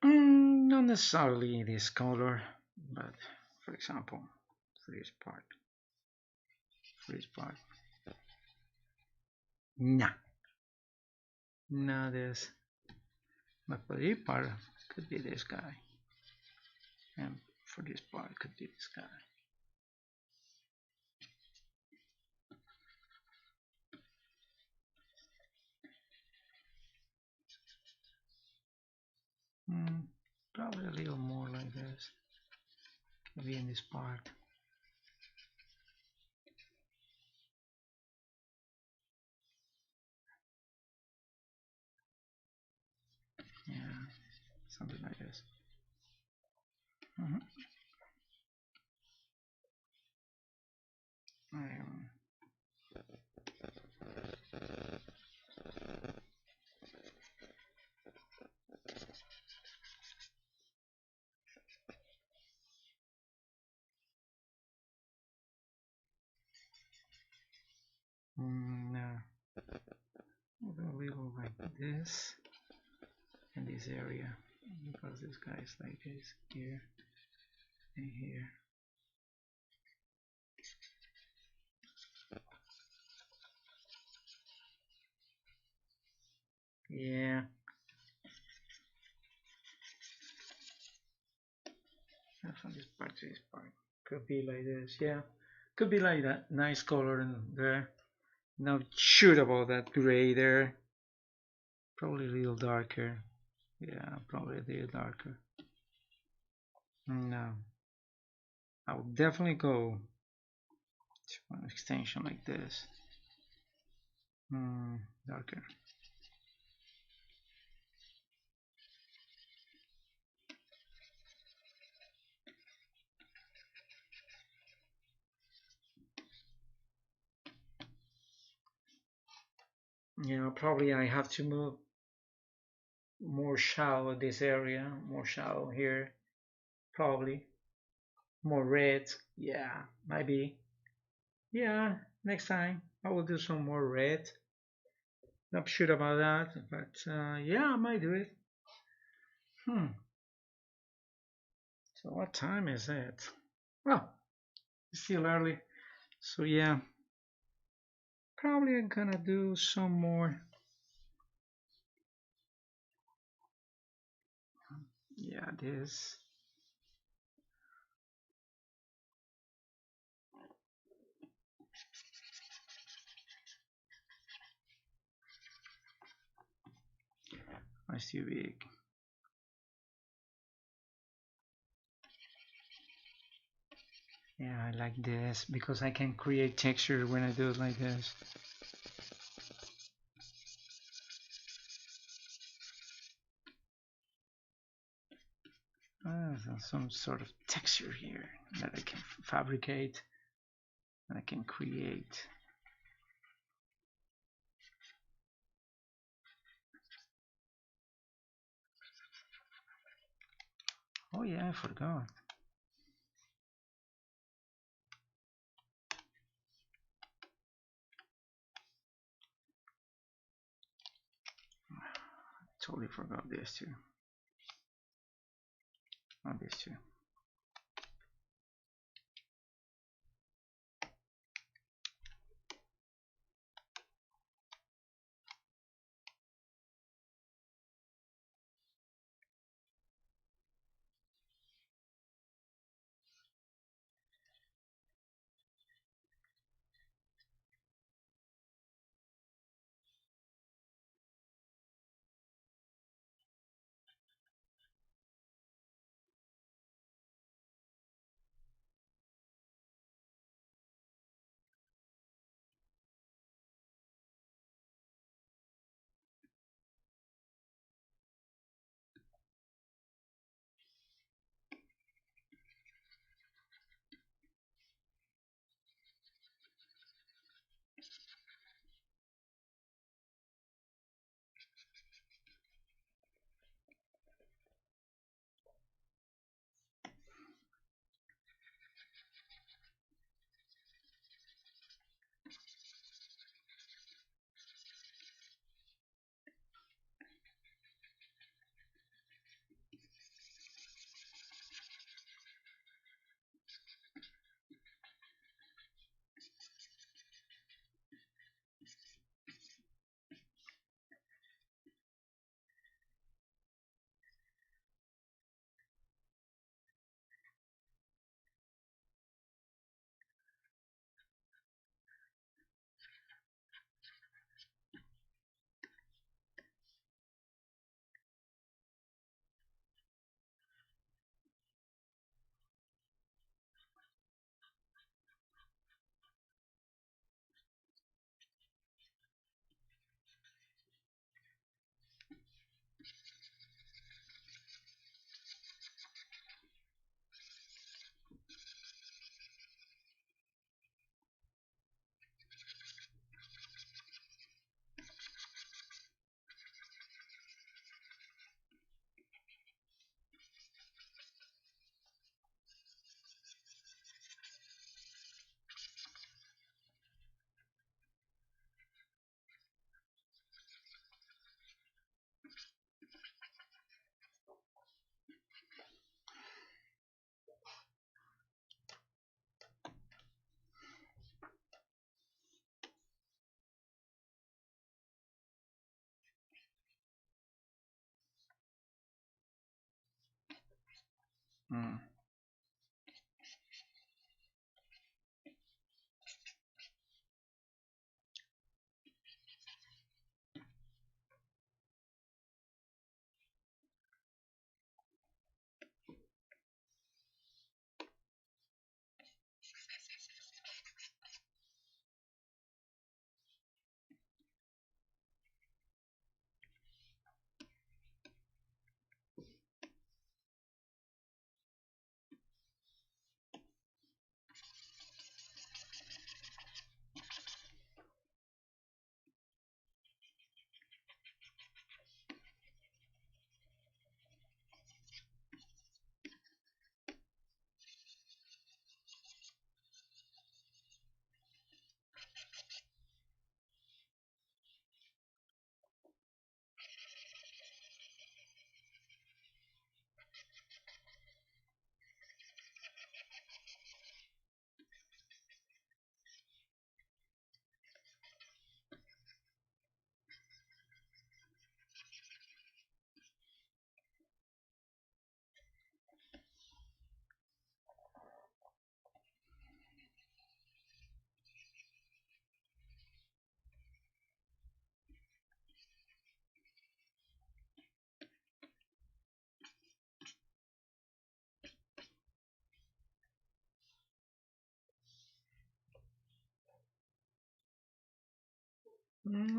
Not necessarily this color, but for example, for this part, nah, not this. But for this part, could be this guy, and for this part, could be this guy. Probably a little more like this. Maybe in this part. Yeah, something like this. No, a little like this in this area, because this guy is like this here and here. Yeah. From this part to this part. Could be like this, yeah. Could be like that. Nice color in there. Not sure about that gray there. Probably a little darker. Yeah, probably a little darker. No. I would definitely go to an extension like this. Darker. Yeah, probably I have to move more shallow this area, more shallow here, probably more red. Yeah, maybe. Yeah, next time I will do some more red. Not sure about that, but yeah, I might do it. So what time is it? Well, it's still early, so yeah, probably I'm gonna do some more. Yeah, this. Nice too big. Yeah, I like this because I can create texture when I do it like this. Some sort of texture here that I can fabricate and I can create. Oh yeah, I forgot. Totally forgot this too. Not this too. Mm.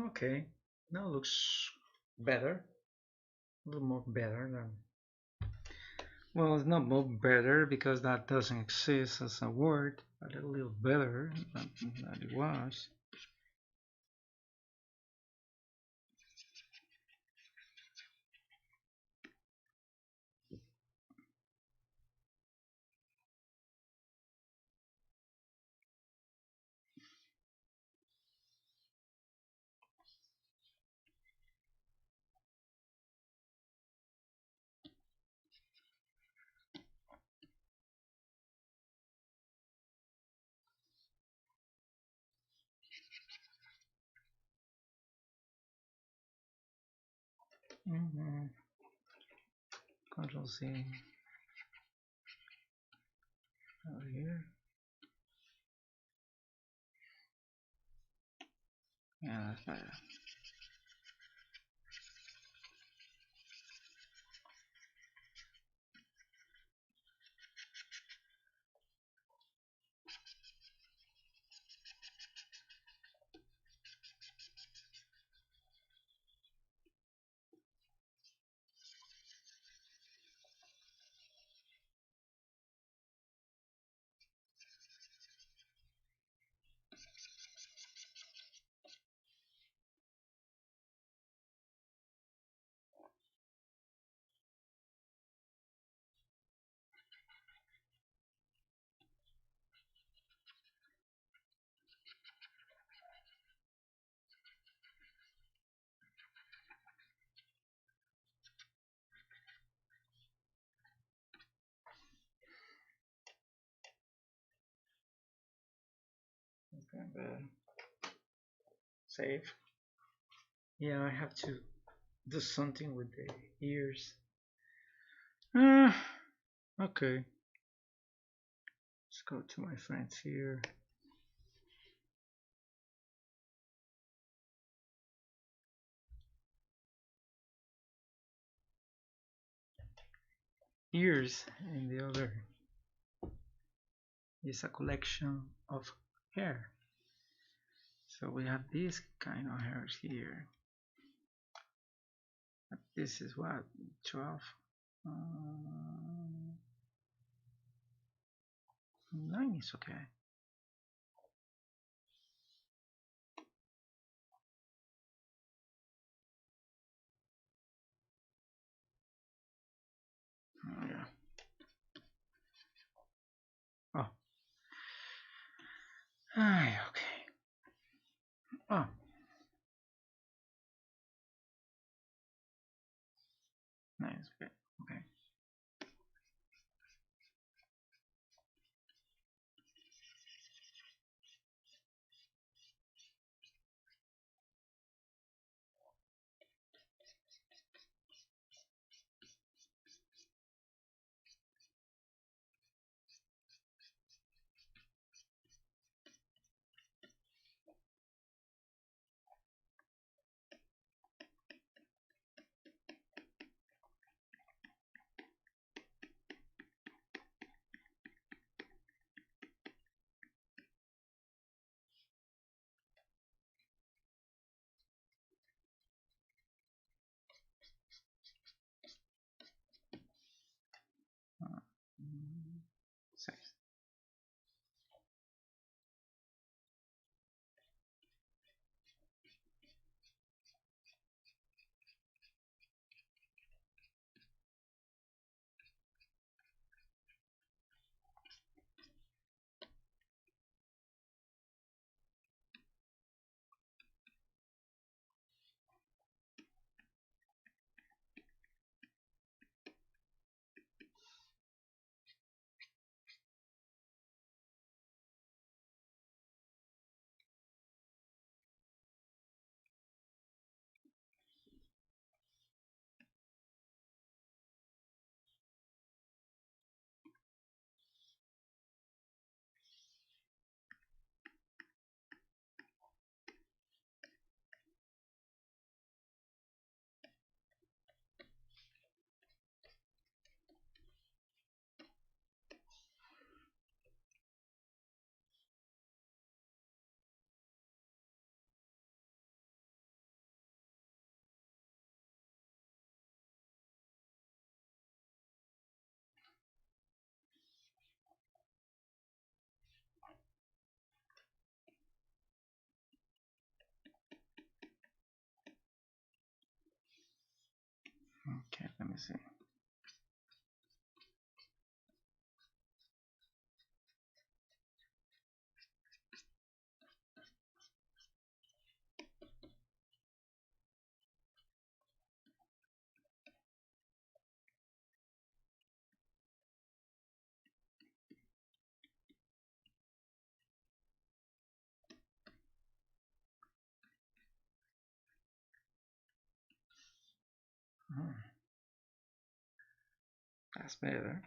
Okay, now looks better. A little more better than. Well, it's not more better because that doesn't exist as a word, but a little better than it was. Mm-hmm. Control C over here. Yeah, that's better. Okay, better. Save. Yeah, I have to do something with the ears. Uh, okay. Let's go to my friends here. Ears, and the other is a collection of hair. So we have this kind of hairs here. This is what 12. 9 is okay. Oh, yeah. Oh. Okay. Oh. Nice. Okay. Okay. Okay, let me see. Hmm, that's better.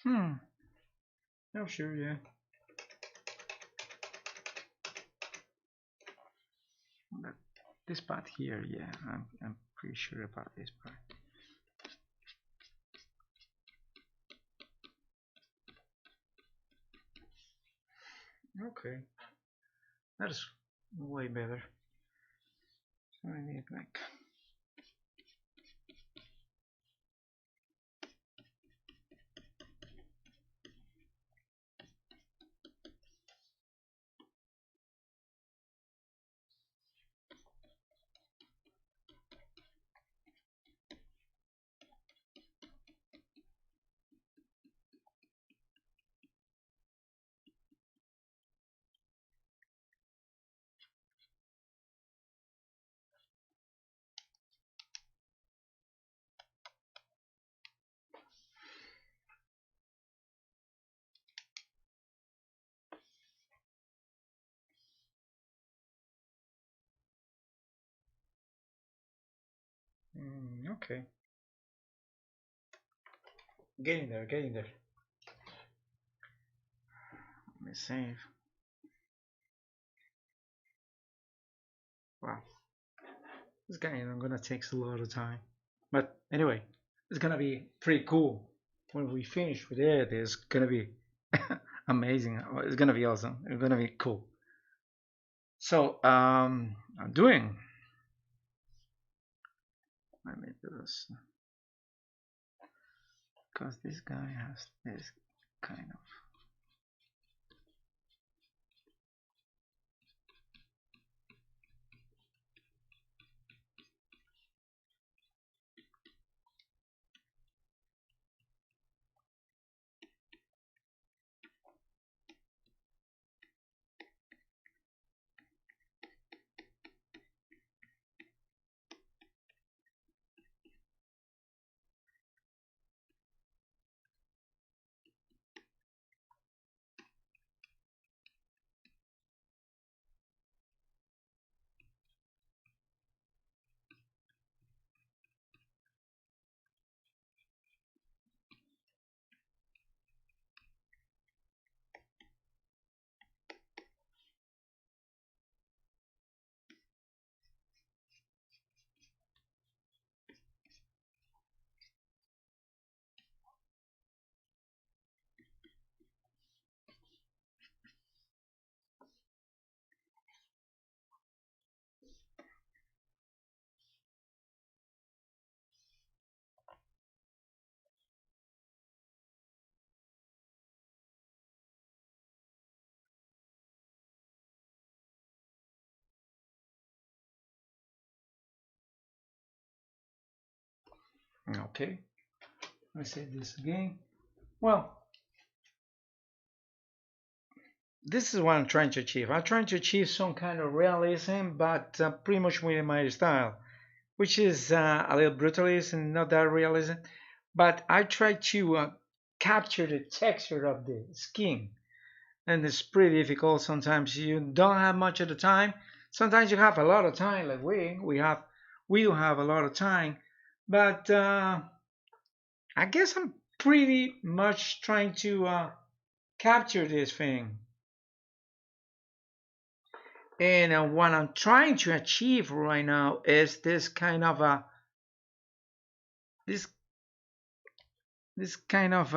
Hmm. Oh, sure, yeah. But this part here, yeah, I'm pretty sure about this part. Okay, that's way better. So I need like. Okay, getting there, getting there. Let me save. Wow, this guy is gonna take a lot of time. But anyway, it's gonna be pretty cool when we finish with it. It's gonna be amazing. It's gonna be awesome. It's gonna be cool. So I'm doing. Let me do this because this guy has this kind of. Okay, let's say this again. Well, this is what I'm trying to achieve. I'm trying to achieve some kind of realism, but pretty much with my style, which is a little brutalist and not that realism. But I try to capture the texture of the skin. and it's pretty difficult. Sometimes you don't have much of the time. Sometimes you have a lot of time, like we do have a lot of time. But I guess I'm pretty much trying to capture this thing. And what I'm trying to achieve right now is this kind of a this this kind of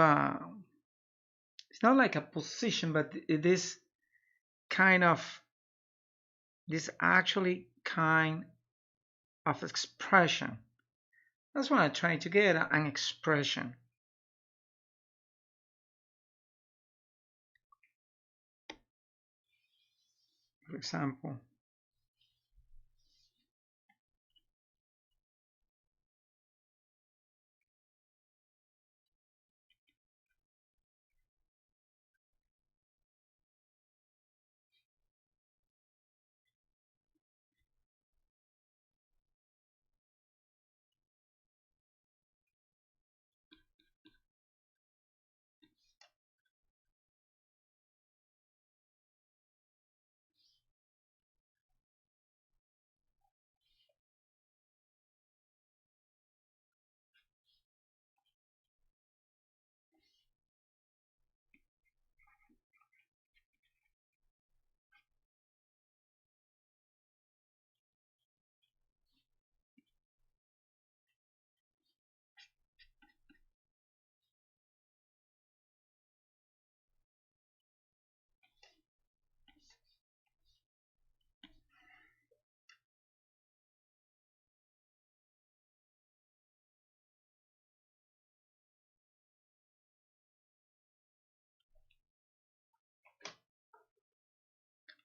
it's not like a position, but it is kind of this actually kind of expression. That's what I'm trying to get, an expression. For example,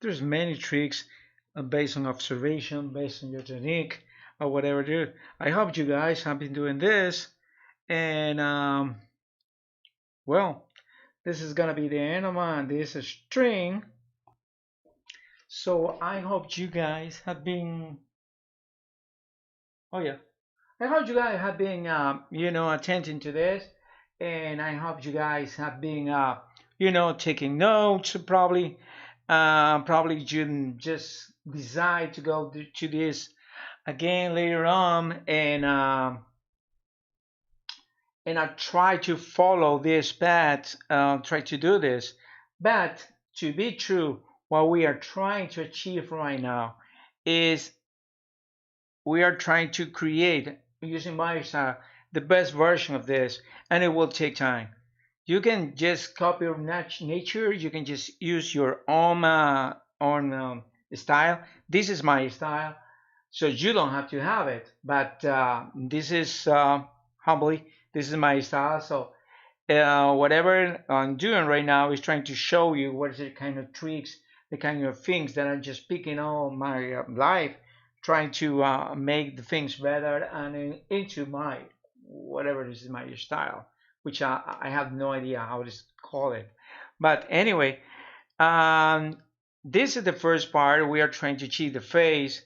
there's many tricks based on observation, based on your technique, or whatever. I hope you guys have been doing this, and well, this is gonna be the end of this string. So I hope you guys have been. Oh yeah, I hope you guys have been, attending to this, and I hope you guys have been, taking notes. Probably you just decide to go to this again later on, and I try to follow this path, try to do this. But to be true, what we are trying to achieve right now is we are trying to create using my style the best version of this, and it will take time. You can just copy nature. You can just use your own style. This is my style, so you don't have to have it. But this is humbly, this is my style. So whatever I'm doing right now is trying to show you what is the kind of tricks, the kind of things that I'm just picking all my life, trying to make the things better and into my whatever this is my style, which I have no idea how to call it. But anyway, um, this is the first part. We are trying to achieve the face.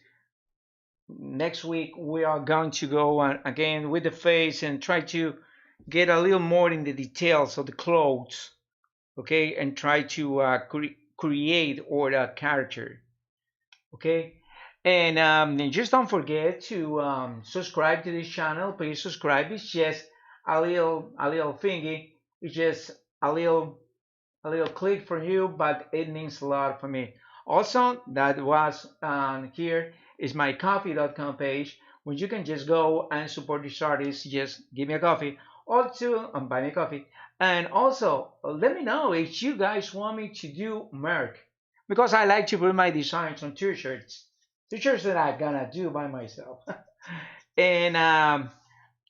Next week we are going to go again with the face and try to get a little more in the details of the clothes, okay, and try to create or the character, okay. And just don't forget to subscribe to this channel. Please subscribe. It's just a little thingy. It's just a little a little click for you, but it means a lot for me. Also, that was here is my coffee.com page where you can just go and support this artist. Just give me a coffee or to buy me coffee. And also, let me know if you guys want me to do merch because I like to put my designs on t-shirts that I'm gonna do by myself. And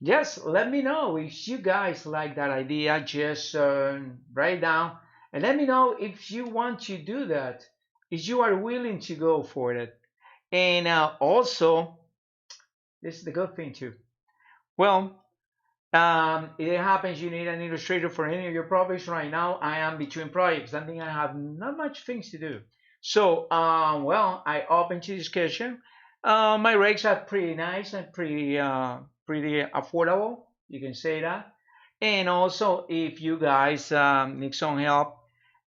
just let me know if you guys like that idea. Just write it down and let me know if you want to do that, if you are willing to go for it. And also, this is the good thing too. Well, it happens you need an illustrator for any of your projects. Right now, I am between projects. That means I have not much things to do. So, well, I open to discussion. My rates are pretty nice and pretty affordable. You can say that. And also, if you guys need some help,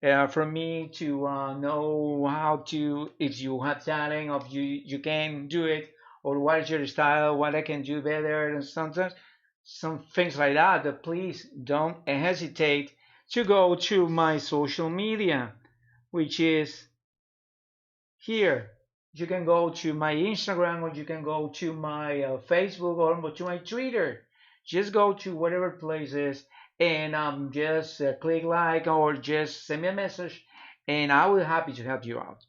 for me to know how to, if you have talent, or you can do it, or what is your style, what I can do better, and sometimes some things like that. Please don't hesitate to go to my social media, which is here. You can go to my Instagram, or you can go to my Facebook, or to my Twitter. Just go to whatever places and just click like, or just send me a message, and I will be happy to help you out.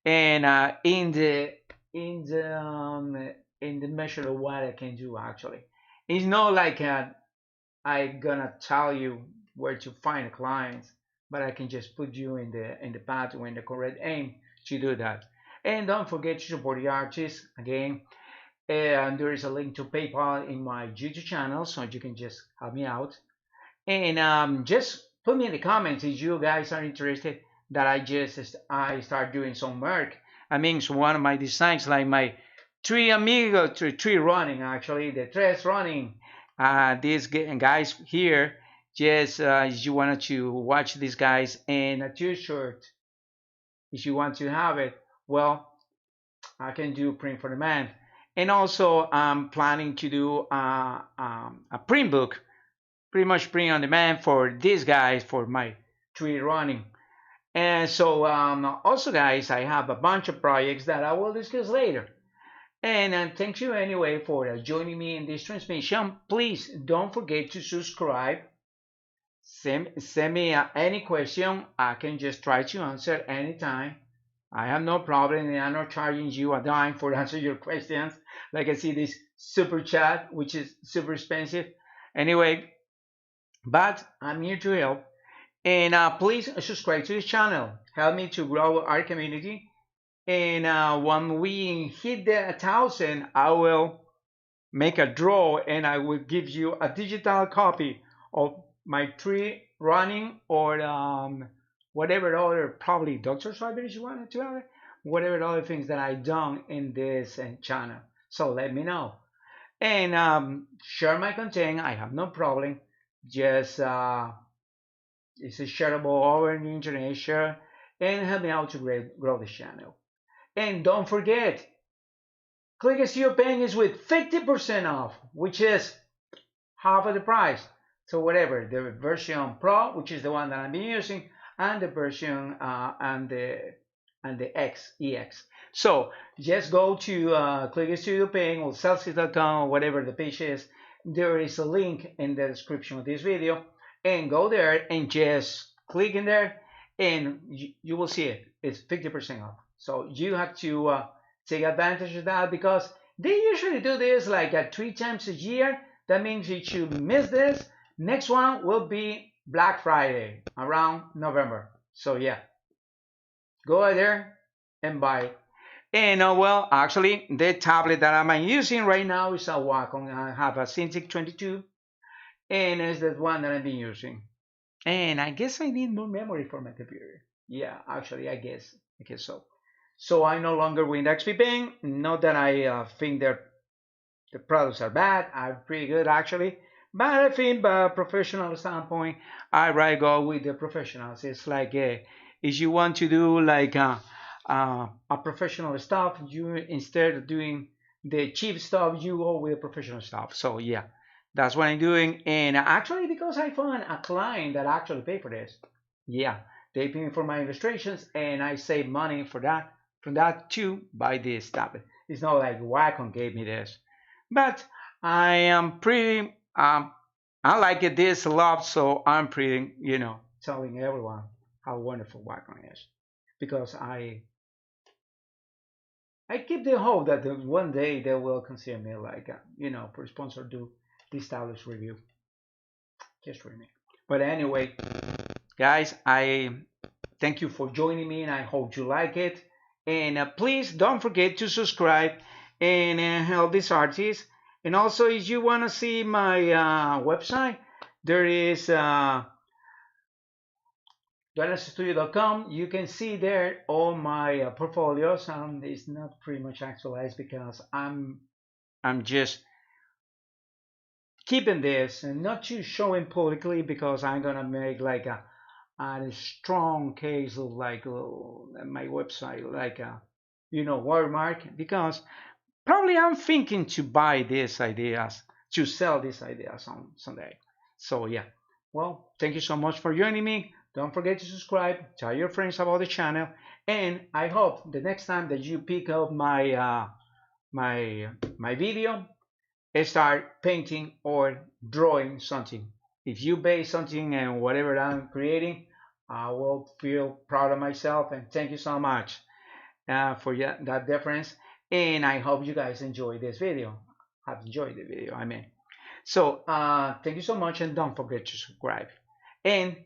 And in the in the measure of what I can do, actually, it's not like I gonna tell you where to find clients, but I can just put you in the path or in the correct aim to do that. And don't forget to support the artists again. And there is a link to PayPal in my YouTube channel, so you can just help me out. And just put me in the comments if you guys are interested that I start doing some work. I mean, so one of my designs, like my three running, actually, the tres running. These guys here, just if you wanted to watch these guys, and a t-shirt, if you want to have it, well, I can do print for demand. And also, I'm planning to do a print book, pretty much print on demand for these guys for my tree running. And so, also, guys, I have a bunch of projects that I will discuss later. And thank you anyway for joining me in this transmission. Please don't forget to subscribe. Send me any question. I can just try to answer anytime. I have no problem, and I'm not charging you a dime for answering your questions. Like I see this super chat, which is super expensive. Anyway, but I'm here to help. And please subscribe to this channel. Help me to grow our community. And when we hit the 1,000, I will make a draw, and I will give you a digital copy of my tree running, or whatever other, probably doctor's libraries you wanted to have, whatever other things that I done in this channel. So let me know. And share my content. I have no problem. Just it's a shareable over the internet, share, and help me out to grow the channel. And don't forget, Clipstudiopaint is with 50% off, which is half of the price. So whatever, the version Pro, which is the one that I'm using, and the version and the EX. So just go to Clipstudiopaint or Celsius.com, or whatever the page is. There is a link in the description of this video, and go there and just click in there, and you will see it. It's 50% off. So you have to take advantage of that, because they usually do this like 3 times a year. That means if you miss this, next one will be Black Friday around November. So yeah, go out there and buy it. And well, actually, the tablet that I'm using right now is a Wacom. I have a Cintiq 22, and it's the one that I've been using. And I guess I need more memory for my computer. Yeah, actually, I guess so. So I no longer with XP Paint. Not that I think the products are bad. I'm pretty good actually. But I think, by a professional standpoint, I rather go with the professionals. It's like if you want to do like a professional stuff, you, instead of doing the cheap stuff, you go with the professional stuff. So yeah, that's what I'm doing. And actually, because I found a client that actually paid for this. Yeah, they pay me for my illustrations, and I save money for that, from that to buy this tablet. It's not like Wacom gave me this, but I am pretty. I like this a lot, so I'm pretty, telling everyone how wonderful Wacom is, because I keep the hope that one day they will consider me like, for sponsor do this tablet review, just for me. But anyway, guys, I thank you for joining me, and I hope you like it. And please don't forget to subscribe and help this artist. And also, if you want to see my website, there is DoguniStudio.com. You can see there all my portfolios. It's not pretty much actualized, because I'm just keeping this and not to showing publicly, because I'm gonna make like a strong case of like my website, like a watermark, because probably I'm thinking to buy these ideas, to sell these ideas on someday. So yeah, well, thank you so much for joining me. Don't forget to subscribe, tell your friends about the channel, and I hope the next time that you pick up my video, start painting or drawing something. If you base something and whatever I'm creating, I will feel proud of myself, and thank you so much for that difference. And I hope you guys enjoy this video. Have enjoyed the video, I mean. So thank you so much, and don't forget to subscribe. And